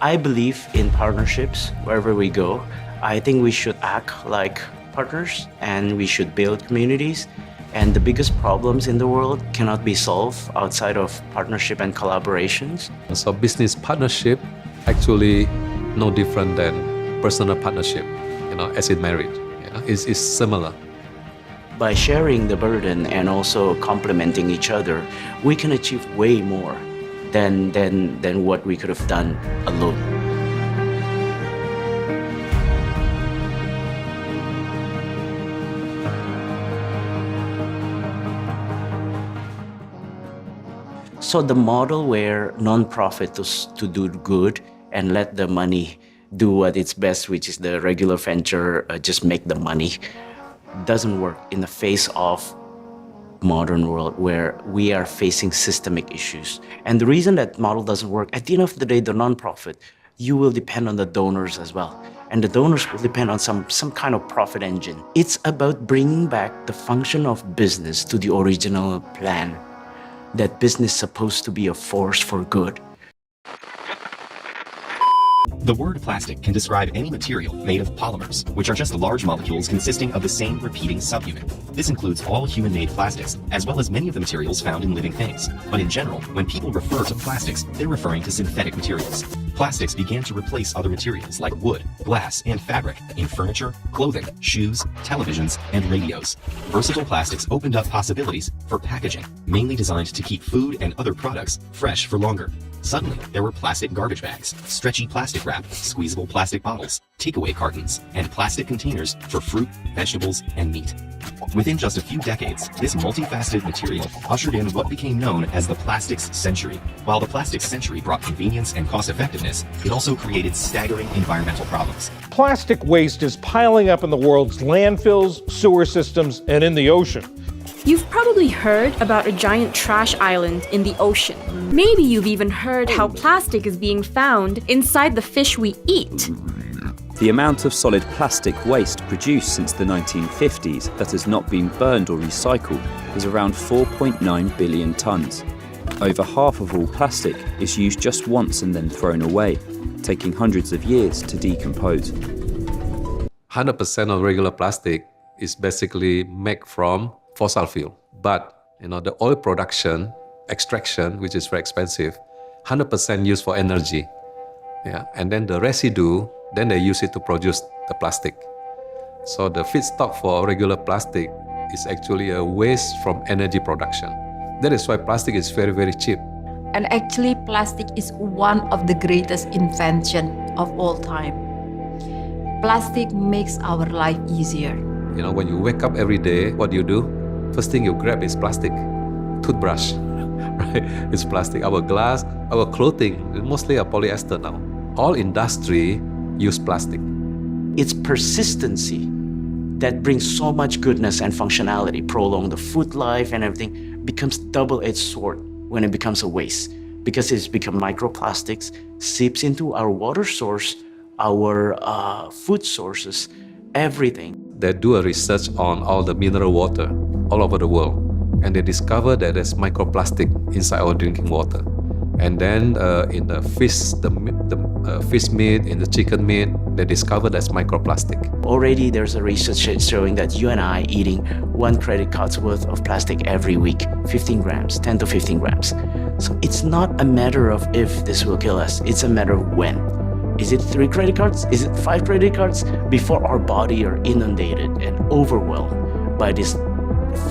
I believe in partnerships wherever we go. I think we should act like partners and we should build communities. And the biggest problems in the world cannot be solved outside of partnership and collaborations. So business partnership actually no different than personal partnership, as in marriage. It's similar. By sharing the burden and also complementing each other, we can achieve way more than what we could have done alone. So the model where non-profit to do good and let the money do what it's best, which is the regular venture, just make the money, doesn't work in the face of modern world where we are facing systemic issues. And the reason that model doesn't work, at the end of the day, the non-profit, you will depend on the donors as well. And the donors will depend on some kind of profit engine. It's about bringing back the function of business to the original plan, that business is supposed to be a force for good. The word plastic can describe any material made of polymers, which are just large molecules consisting of the same repeating subunit. This includes all human-made plastics, as well as many of the materials found in living things. But in general, when people refer to plastics, they're referring to synthetic materials. Plastics began to replace other materials like wood, glass, and fabric in furniture, clothing, shoes, televisions, and radios. Versatile plastics opened up possibilities for packaging, mainly designed to keep food and other products fresh for longer. Suddenly, there were plastic garbage bags, stretchy plastic wrap, squeezable plastic bottles, takeaway cartons, and plastic containers for fruit, vegetables, and meat. Within just a few decades, this multifaceted material ushered in what became known as the plastics century. While the plastics century brought convenience and cost-effectiveness, it also created staggering environmental problems. Plastic waste is piling up in the world's landfills, sewer systems, and in the ocean. You've probably heard about a giant trash island in the ocean. Maybe you've even heard how plastic is being found inside the fish we eat. The amount of solid plastic waste produced since the 1950s that has not been burned or recycled is around 4.9 billion tons. Over half of all plastic is used just once and then thrown away, taking hundreds of years to decompose. 100% of regular plastic is basically made from fossil fuel. But the oil production, extraction, which is very expensive, 100% used for energy. And then the residue, then they use it to produce the plastic. So the feedstock for regular plastic is actually a waste from energy production. That is why plastic is very, very cheap. And actually, plastic is one of the greatest invention of all time. Plastic makes our life easier. When you wake up every day, what do you do? First thing you grab is plastic. Toothbrush, right? It's plastic. Our glass, our clothing, mostly are polyester now. All industry use plastic. It's persistency that brings so much goodness and functionality, prolong the food life and everything, becomes double-edged sword when it becomes a waste. Because it's become microplastics, seeps into our water source, our food sources, everything. They do a research on all the mineral water all over the world, and they discover that there's microplastic inside our drinking water. And then in the fish, fish meat, in the chicken meat, they discover that's microplastic. Already there's a research showing that you and I eating 1 credit card's worth of plastic every week, 15 grams, 10 to 15 grams. So it's not a matter of if this will kill us, it's a matter of when. Is it 3 credit cards? Is it 5 credit cards? Before our body are inundated and overwhelmed by these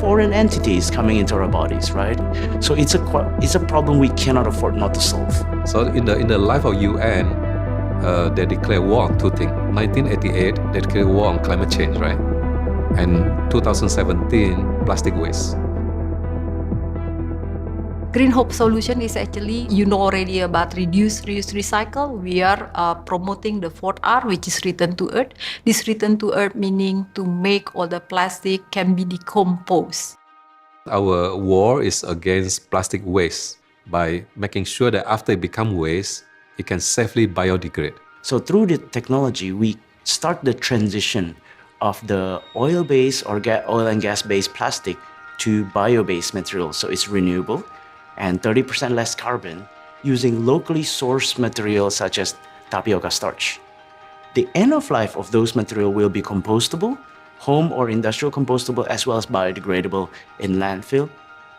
foreign entities coming into our bodies, right? So it's a problem we cannot afford not to solve. So in the life of UN, they declare war on 2 things. 1988, they declare war on climate change, right? And 2017, plastic waste. Greenhope solution is actually, already about reduce, reuse, recycle. We are promoting the 4th R, which is return to earth. This return to earth meaning to make all the plastic can be decomposed. Our war is against plastic waste by making sure that after it becomes waste, it can safely biodegrade. So through the technology, we start the transition of the oil-based or oil and gas-based plastic to bio-based materials. So it's renewable and 30% less carbon using locally sourced materials such as tapioca starch. The end of life of those material will be compostable, home or industrial compostable, as well as biodegradable in landfill,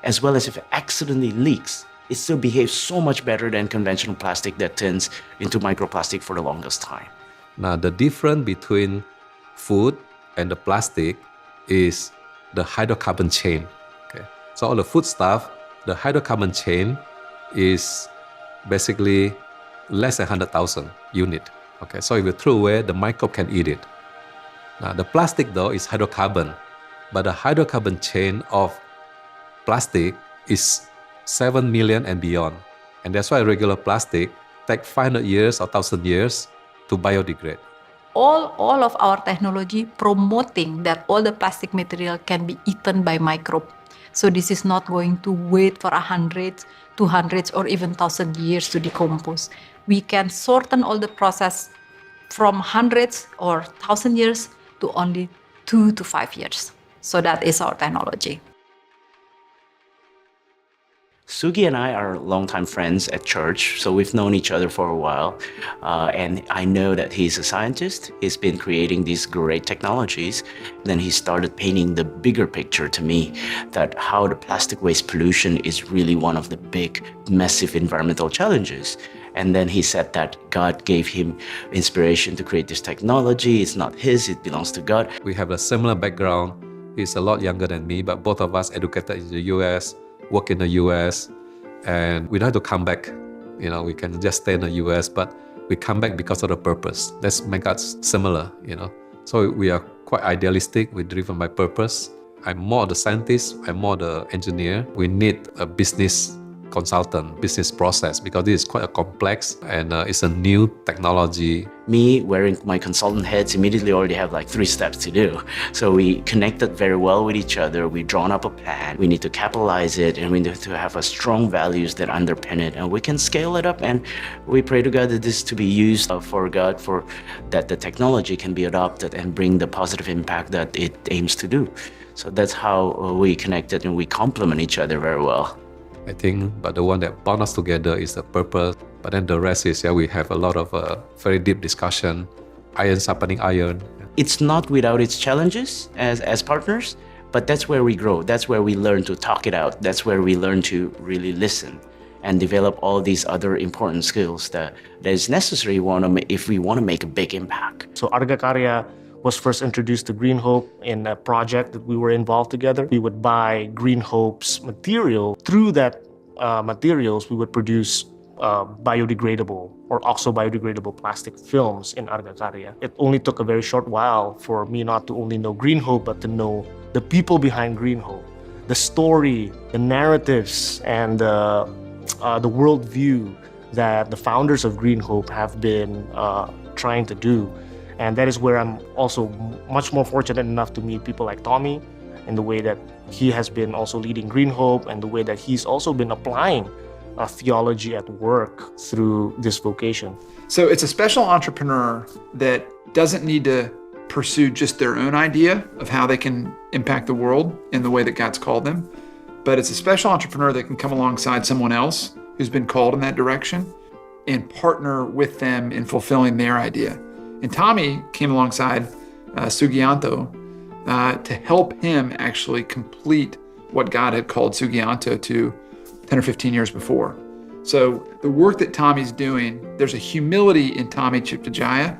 as well as if it accidentally leaks, it still behaves so much better than conventional plastic that turns into microplastic for the longest time. Now, the difference between food and the plastic is the hydrocarbon chain. Okay? So all the food stuff, the hydrocarbon chain is basically less than 100,000 unit. Okay, so if you throw away, the microbe can eat it. Now, the plastic though is hydrocarbon, but the hydrocarbon chain of plastic is 7 million and beyond. And that's why regular plastic take 500 years or 1,000 years to biodegrade. All of our technology promoting that all the plastic material can be eaten by microbe. So this is not going to wait for 100, 200, or even 1,000 years to decompose. We can shorten all the process from hundreds or 1,000 years to only 2 to 5 years. So that is our technology. Sugi and I are longtime friends at church, so we've known each other for a while. And I know that he's a scientist. He's been creating these great technologies. Then he started painting the bigger picture to me, that how the plastic waste pollution is really one of the big, massive environmental challenges. And then he said that God gave him inspiration to create this technology. It's not his, it belongs to God. We have a similar background. He's a lot younger than me, but both of us educated in the US, work in the US, and we don't have to come back. You know, we can just stay in the US, but we come back because of the purpose. That's make us similar, you know. So we are quite idealistic, we're driven by purpose. I'm more the scientist, I'm more the engineer. We need a business consultant, business process, because this is quite a complex and it's a new technology. Me wearing my consultant hats immediately already have like 3 steps to do. So we connected very well with each other. We drawn up a plan. We need to capitalize it, and we need to have a strong values that underpin it, and we can scale it up. And we pray to God that this to be used for God, for that the technology can be adopted and bring the positive impact that it aims to do. So that's how we connected, and we complement each other very well. I think, but the one that bound us together is the purpose. But then the rest is, we have a lot of very deep discussion, iron sharpening iron. It's not without its challenges as partners, but that's where we grow. That's where we learn to talk it out. That's where we learn to really listen and develop all these other important skills that is necessary if we want to make a big impact. So Arga Karya was first introduced to Greenhope in a project that we were involved together. We would buy Greenhope's material. Through that materials, we would produce biodegradable or oxo-biodegradable plastic films in Arga Karya. It only took a very short while for me not to only know Greenhope, but to know the people behind Greenhope, the story, the narratives, and the worldview that the founders of Greenhope have been trying to do. And that is where I'm also much more fortunate enough to meet people like Tommy, and the way that he has been also leading Greenhope, and the way that he's also been applying theology at work through this vocation. So it's a special entrepreneur that doesn't need to pursue just their own idea of how they can impact the world in the way that God's called them, but it's a special entrepreneur that can come alongside someone else who's been called in that direction and partner with them in fulfilling their idea. And Tommy came alongside Sugianto to help him actually complete what God had called Sugianto to 10 or 15 years before. So the work that Tommy's doing, there's a humility in Tommy Chiptajaya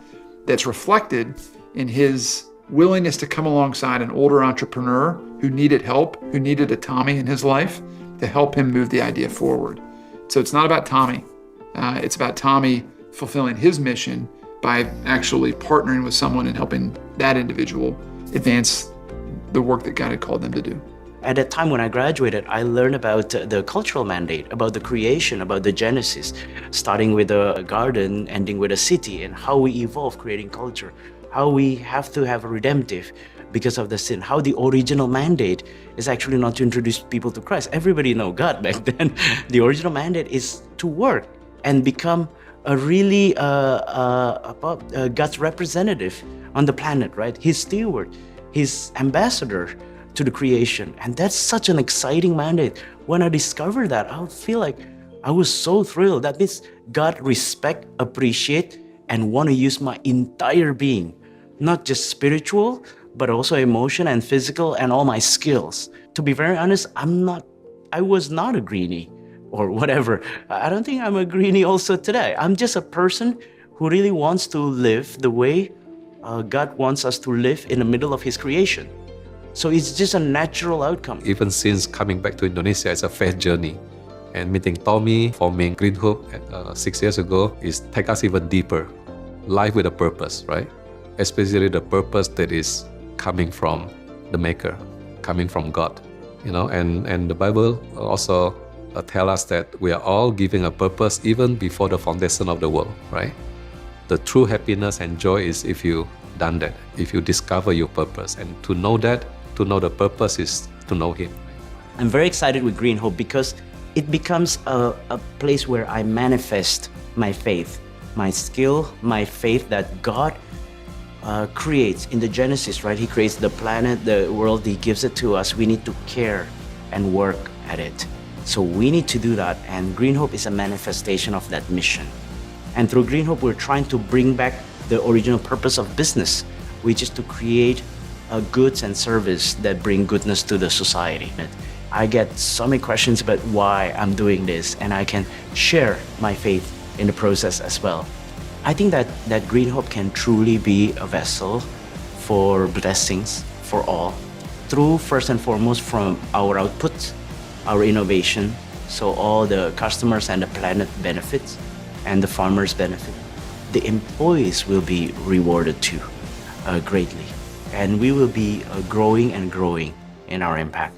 that's reflected in his willingness to come alongside an older entrepreneur who needed help, who needed a Tommy in his life to help him move the idea forward. So it's not about Tommy. It's about Tommy fulfilling his mission by actually partnering with someone and helping that individual advance the work that God had called them to do. At that time when I graduated, I learned about the cultural mandate, about the creation, about the genesis, starting with a garden, ending with a city, and how we evolve creating culture, how we have to have a redemptive because of the sin, how the original mandate is actually not to introduce people to Christ. Everybody know God back then. The original mandate is to work and become a really God's representative on the planet, right? His steward, his ambassador to the creation. And that's such an exciting mandate. When I discovered that, I feel like I was so thrilled. That means God respect, appreciate, and want to use my entire being, not just spiritual, but also emotion and physical and all my skills. To be very honest, I was not a greenie or whatever. I don't think I'm a greenie also today. I'm just a person who really wants to live the way God wants us to live in the middle of His creation. So it's just a natural outcome. Even since coming back to Indonesia, it's a faith journey. And meeting Tommy, forming Greenhope 6 years ago, is take us even deeper. Life with a purpose, right? Especially the purpose that is coming from the Maker, coming from God. You know, and the Bible also tell us that we are all given a purpose even before the foundation of the world, right? The true happiness and joy is if you done that, if you discover your purpose. And to know that, to know the purpose is to know Him. I'm very excited with Greenhope because it becomes a place where I manifest my faith, my skill, my faith that God creates in the Genesis, right? He creates the planet, the world, He gives it to us. We need to care and work at it. So we need to do that, and Greenhope is a manifestation of that mission. And through Greenhope, we're trying to bring back the original purpose of business, which is to create goods and service that bring goodness to the society. I get so many questions about why I'm doing this, and I can share my faith in the process as well. I think that Greenhope can truly be a vessel for blessings for all, through first and foremost from our output, our innovation, so all the customers and the planet benefits, and the farmers benefit. The employees will be rewarded too greatly, and we will be growing and growing in our impact.